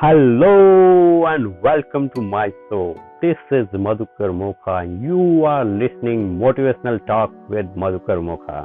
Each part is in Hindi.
Hello and welcome to my show. This is Madhukar Mokha and you are listening Motivational Talk with Madhukar Mokha.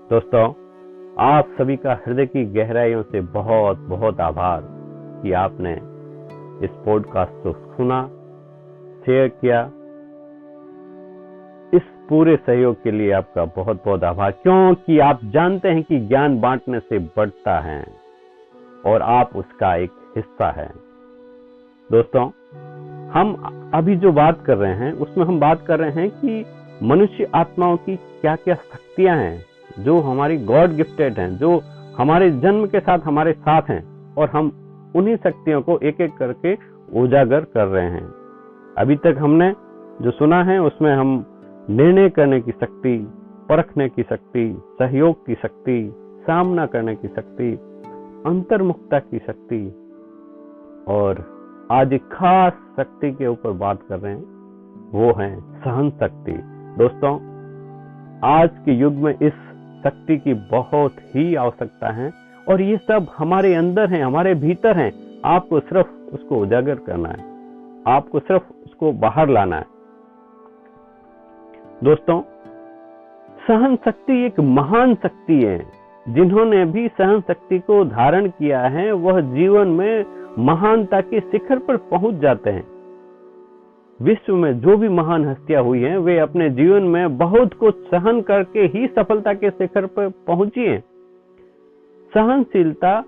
दोस्तों, आप सभी का हृदय की गहराइयों से बहुत बहुत आभार कि आपने इस पॉडकास्ट को सुना, शेयर किया। इस पूरे सहयोग के लिए आपका बहुत बहुत आभार, क्योंकि आप जानते हैं कि ज्ञान बांटने से बढ़ता है और आप उसका एक हिस्सा है। दोस्तों, हम अभी जो बात कर रहे हैं उसमें हम बात कर रहे हैं कि मनुष्य आत्माओं की क्या क्या शक्तियां हैं जो हमारी गॉड गिफ्टेड हैं, जो हमारे जन्म के साथ हमारे साथ हैं, और हम उन्हीं शक्तियों को एक एक करके उजागर कर रहे हैं। अभी तक हमने जो सुना है उसमें हम निर्णय करने की शक्ति, परखने की शक्ति, सहयोग की शक्ति, सामना करने की शक्ति, अंतर्मुखता की शक्ति, और आज एक खास शक्ति के ऊपर बात कर रहे हैं, वो है सहन शक्ति। दोस्तों, आज के युग में इस शक्ति की बहुत ही आवश्यकता है और ये सब हमारे अंदर है, हमारे भीतर है। आपको सिर्फ उसको उजागर करना है, आपको सिर्फ उसको बाहर लाना है। दोस्तों, सहन शक्ति एक महान शक्ति है। जिन्होंने भी सहन शक्ति को धारण किया है वह जीवन में महानता के शिखर पर पहुंच जाते हैं। विश्व में जो भी महान हस्तियां हुई हैं वे अपने जीवन में बहुत कुछ सहन करके ही सफलता के शिखर पर पहुंची हैं। सहनशीलता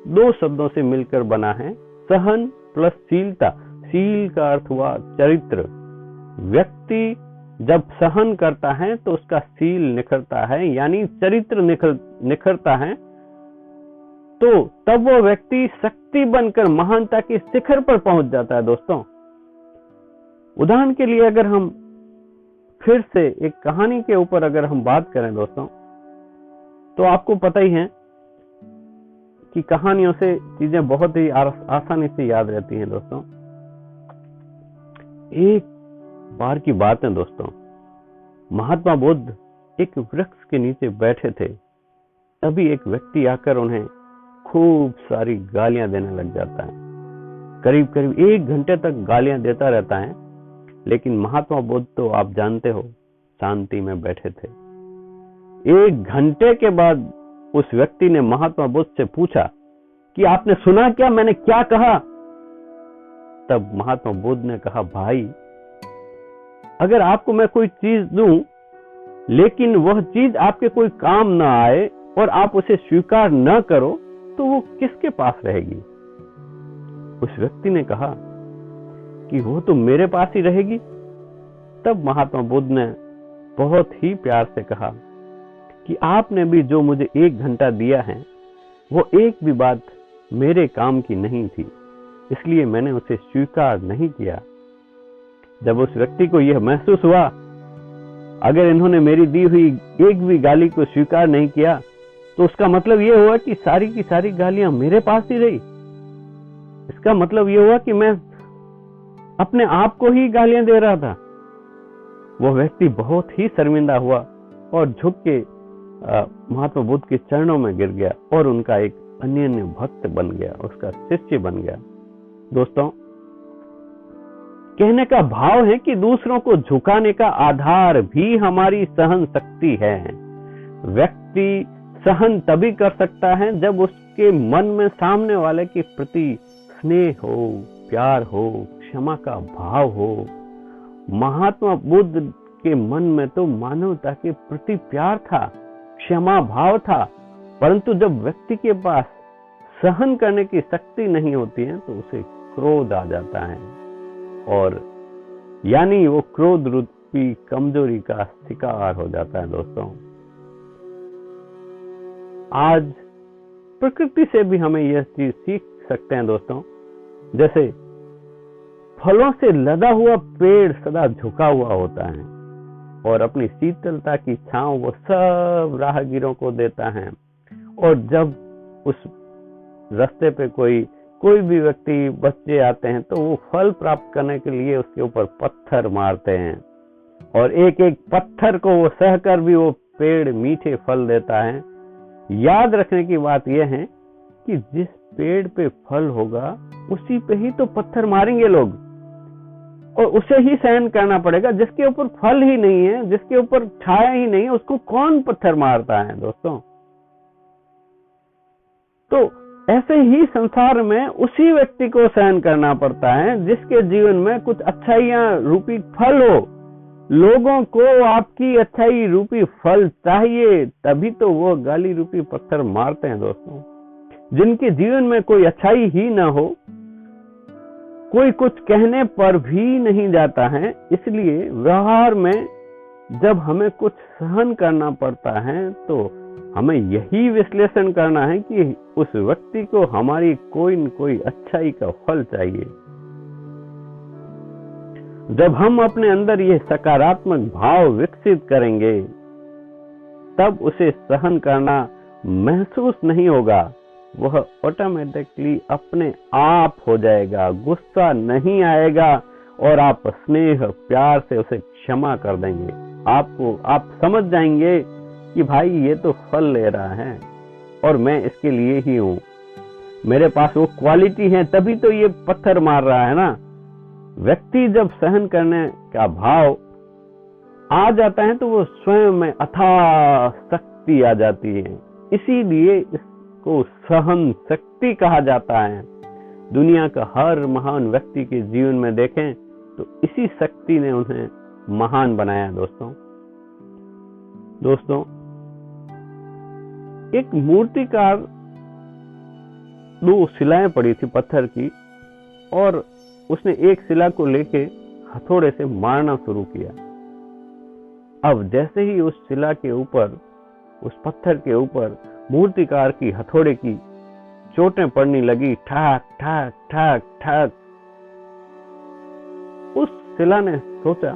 दो शब्दों से मिलकर बना है, सहन प्लस शीलता। शील का अर्थ हुआ चरित्र। व्यक्ति जब सहन करता है तो उसका शील निखरता है, यानी चरित्र निखरता है, तो तब वो व्यक्ति शक्ति बनकर महानता के शिखर पर पहुंच जाता है। दोस्तों, उदाहरण के लिए अगर हम फिर से एक कहानी के ऊपर अगर हम बात करें दोस्तों, तो आपको पता ही है कि कहानियों से चीजें बहुत ही आसानी से याद रहती हैं। दोस्तों, एक बार की बात है दोस्तों, महात्मा बुद्ध एक वृक्ष के नीचे बैठे थे। तभी एक व्यक्ति आकर उन्हें खूब सारी गालियां देने लग जाता है। करीब करीब 1 घंटे तक गालियां देता रहता है, लेकिन महात्मा बुद्ध तो आप जानते हो शांति में बैठे थे। 1 घंटे के बाद उस व्यक्ति ने महात्मा बुद्ध से पूछा कि आपने सुना क्या, मैंने क्या कहा? तब महात्मा बुद्ध ने कहा, भाई, अगर आपको मैं कोई चीज दूं लेकिन वह चीज आपके कोई काम ना आए और आप उसे स्वीकार न करो तो वो किसके पास रहेगी? उस व्यक्ति ने कहा कि वो तो मेरे पास ही रहेगी। तब महात्मा बुद्ध ने बहुत ही प्यार से कहा कि आपने भी जो मुझे 1 घंटा दिया है वो एक भी बात मेरे काम की नहीं थी, इसलिए मैंने उसे स्वीकार नहीं किया। जब उस व्यक्ति को यह महसूस हुआ, अगर इन्होंने मेरी दी हुई एक भी गाली को स्वीकार नहीं किया तो उसका मतलब यह हुआ कि सारी की सारी गालियां मेरे पास ही रही। इसका मतलब यह हुआ कि मैं अपने आप को ही गालियां दे रहा था। वह व्यक्ति बहुत ही शर्मिंदा हुआ और झुक के महात्मा बुद्ध के चरणों में गिर गया और उनका एक अनन्य भक्त बन गया, उसका शिष्य बन गया। दोस्तों, कहने का भाव है कि दूसरों को झुकाने का आधार भी हमारी सहन शक्ति है। व्यक्ति सहन तभी कर सकता है जब उसके मन में सामने वाले के प्रति स्नेह हो, प्यार हो, क्षमा का भाव हो। महात्मा बुद्ध के मन में तो मानवता के प्रति प्यार था, क्षमा भाव था, परंतु जब व्यक्ति के पास सहन करने की शक्ति नहीं होती है तो उसे क्रोध आ जाता है, और यानी वो क्रोध रूपी कमजोरी का शिकार हो जाता है। दोस्तों, आज प्रकृति से भी हमें यह चीज सीख सकते हैं दोस्तों। जैसे फलों से लदा हुआ पेड़ सदा झुका हुआ होता है और अपनी शीतलता की छांव वो सब राहगीरों को देता है, और जब उस रास्ते पे कोई भी व्यक्ति, बच्चे आते हैं तो वो फल प्राप्त करने के लिए उसके ऊपर पत्थर मारते हैं, और एक एक पत्थर को वो सहकर भी वो पेड़ मीठे फल देता है। याद रखने की बात यह है कि जिस पेड़ पे फल होगा उसी पे ही तो पत्थर मारेंगे लोग, और उसे ही सहन करना पड़ेगा। जिसके ऊपर फल ही नहीं है, जिसके ऊपर छाया ही नहीं है, उसको कौन पत्थर मारता है दोस्तों। तो ऐसे ही संसार में उसी व्यक्ति को सहन करना पड़ता है जिसके जीवन में कुछ अच्छाइयां रूपी फल हो। लोगों को आपकी अच्छाई रूपी फल चाहिए, तभी तो वो गाली रूपी पत्थर मारते हैं दोस्तों। जिनके जीवन में कोई अच्छाई ही ना हो, कोई कुछ कहने पर भी नहीं जाता है, इसलिए व्यवहार में जब हमें कुछ सहन करना पड़ता है तो हमें यही विश्लेषण करना है कि उस व्यक्ति को हमारी कोई न कोई अच्छाई का फल चाहिए। जब हम अपने अंदर ये सकारात्मक भाव विकसित करेंगे, तब उसे सहन करना महसूस नहीं होगा, वह ऑटोमेटिकली अपने आप हो जाएगा, गुस्सा नहीं आएगा और आप स्नेह प्यार से उसे क्षमा कर देंगे। आप समझ जाएंगे कि भाई ये तो फल ले रहा है और मैं इसके लिए ही हूं, मेरे पास वो क्वालिटी है, तभी तो ये पत्थर मार रहा है ना। व्यक्ति जब सहन करने का भाव आ जाता है तो वो स्वयं में अथाह शक्ति आ जाती है, इसीलिए इसको सहन शक्ति कहा जाता है। दुनिया का हर महान व्यक्ति के जीवन में देखें तो इसी शक्ति ने उन्हें महान बनाया दोस्तों। एक मूर्तिकार 2 शिलाएं पड़ी थी पत्थर की, और उसने एक शिला को लेके हथौड़े से मारना शुरू किया। अब जैसे ही उस शिला के ऊपर, उस पत्थर के ऊपर मूर्तिकार की हथौड़े की चोटें पड़ने लगी, ठाक ठाक ठाक ठाक, उस शिला ने सोचा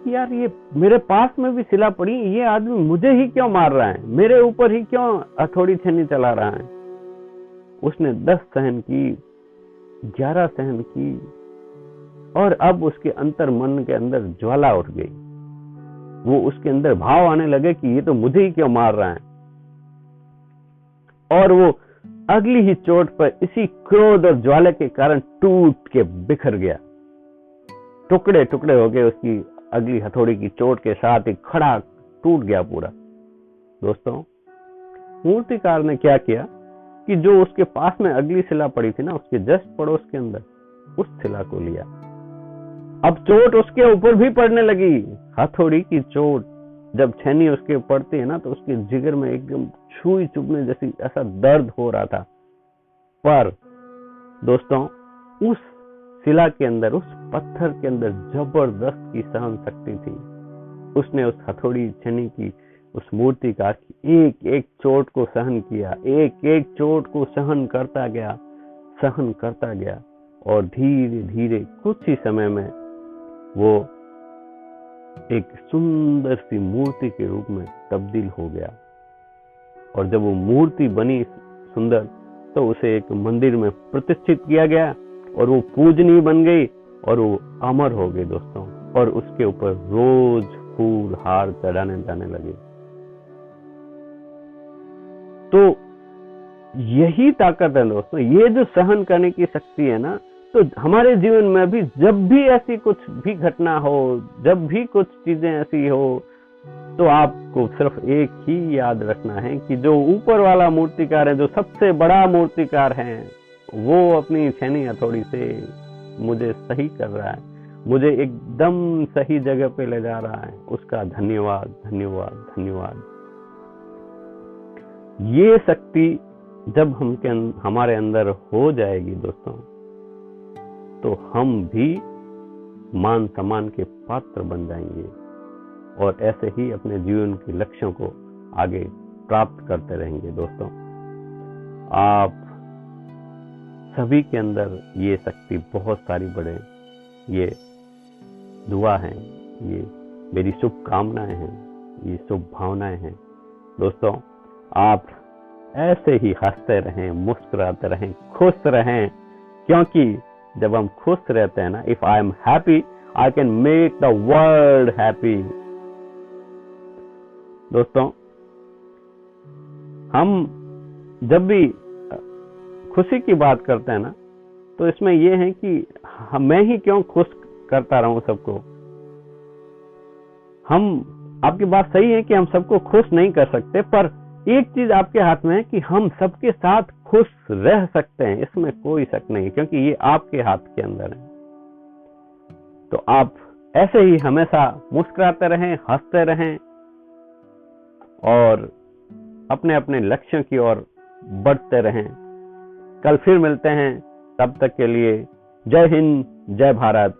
कि यार ये मेरे पास में भी शिला पड़ी, ये आदमी मुझे ही क्यों मार रहा है, मेरे ऊपर ही क्यों हथौड़ी छेनी चला रहा है। उसने 10 सहन की, 11 सहन की, और अब उसके अंतर मन के अंदर ज्वाला उठ गई। वो उसके अंदर भाव आने लगे कि ये तो मुझे ही क्यों मार रहा है, और वो अगली ही चोट पर इसी क्रोध और ज्वाला के कारण टूट के बिखर गया, टुकड़े टुकड़े हो गए। उसकी अगली हथौड़ी की चोट के साथ ही खड़ा टूट गया पूरा। दोस्तों, मूर्तिकार ने क्या किया कि जो उसके पास में अगली शिला पड़ी थी ना, उसके जस्ट पड़ोस के अंदर उस शिला को लिया। अब चोट उसके ऊपर भी पड़ने लगी। हथौड़ी की चोट जब छेनी उसके पड़ती है ना, तो उसके जिगर में एकदम छुई चुभने जैसी ऐसा दर्द हो रहा था। पर दोस्तों, उस शिला के अंदर, उस पत्थर के अंदर जबरदस्त की सहन शक्ति थी। उसने उस हथौड़ी छेनी की, उस मूर्तिकार की एक एक चोट को सहन किया, एक एक चोट को सहन करता गया, और धीरे धीरे कुछ ही समय में वो एक सुंदर सी मूर्ति के रूप में तब्दील हो गया। और जब वो मूर्ति बनी सुंदर, तो उसे एक मंदिर में प्रतिष्ठित किया गया और वो पूजनीय बन गई और वो अमर हो गई दोस्तों। और उसके ऊपर रोज फूल हार चढ़ाने जाने लगे। तो यही ताकत है दोस्तों, ये जो सहन करने की शक्ति है ना, तो हमारे जीवन में भी जब भी ऐसी कुछ भी घटना हो, जब भी कुछ चीजें ऐसी हो, तो आपको सिर्फ एक ही याद रखना है कि जो ऊपर वाला मूर्तिकार है, जो सबसे बड़ा मूर्तिकार है, वो अपनी छेनी हथौड़ी से मुझे सही कर रहा है, मुझे एकदम सही जगह पे ले जा रहा है। उसका धन्यवाद धन्यवाद धन्यवाद। ये शक्ति जब हमारे अंदर हो जाएगी दोस्तों, तो हम भी मान सम्मान के पात्र बन जाएंगे और ऐसे ही अपने जीवन के लक्ष्यों को आगे प्राप्त करते रहेंगे। दोस्तों, आप सभी के अंदर ये शक्ति बहुत सारी बढ़े, ये दुआ है, ये मेरी शुभकामनाएं हैं, ये शुभ भावनाएं हैं। दोस्तों, आप ऐसे ही हंसते रहें, मुस्कुराते रहें, खुश रहें, क्योंकि जब हम खुश रहते हैं ना, if I am happy I can make the world happy. दोस्तों, हम जब भी खुशी की बात करते हैं ना, तो इसमें यह है कि मैं ही क्यों खुश करता रहूं सबको। आपकी बात सही है कि हम सबको खुश नहीं कर सकते, पर एक चीज आपके हाथ में है कि हम सबके साथ खुश रह सकते हैं, इसमें कोई शक नहीं, क्योंकि ये आपके हाथ के अंदर है। तो आप ऐसे ही हमेशा मुस्कुराते रहें, हंसते रहें और अपने अपने लक्ष्यों की ओर बढ़ते रहें। कल फिर मिलते हैं, तब तक के लिए जय हिंद, जय भारत।